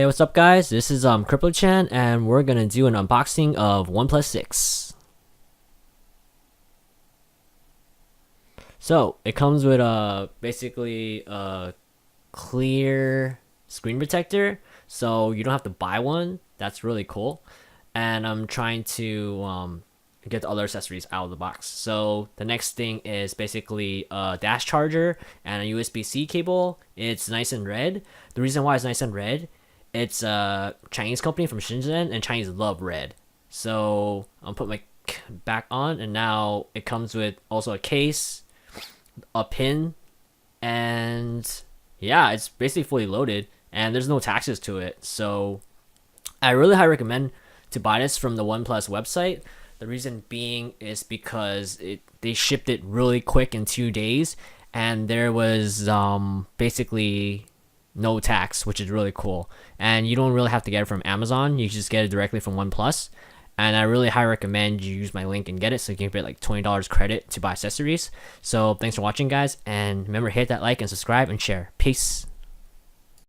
Hey, what's up guys? This is CryptoChan and we're gonna do an unboxing of OnePlus 6. So it comes with basically a clear screen protector, so you don't have to buy one. That's really cool. And I'm trying to get the other accessories out of the box. So the next thing is basically a dash charger and a USB-C cable. It's nice and red. The reason why it's nice and red, it's a Chinese company from Shenzhen, and Chinese love red. So I'll put my back on, and now it comes with also a case, a pin, and yeah, it's basically fully loaded, and there's no taxes to it. So I really highly recommend to buy this from the OnePlus website. The reason being is because they shipped it really quick in 2 days, and there was basically no tax, which is really cool. And you don't really have to get it from Amazon. You just get it directly from OnePlus. And I really highly recommend you use my link and get it, so you can get like $20 credit to buy accessories. So thanks for watching, guys, and remember, hit that like and subscribe and share. Peace.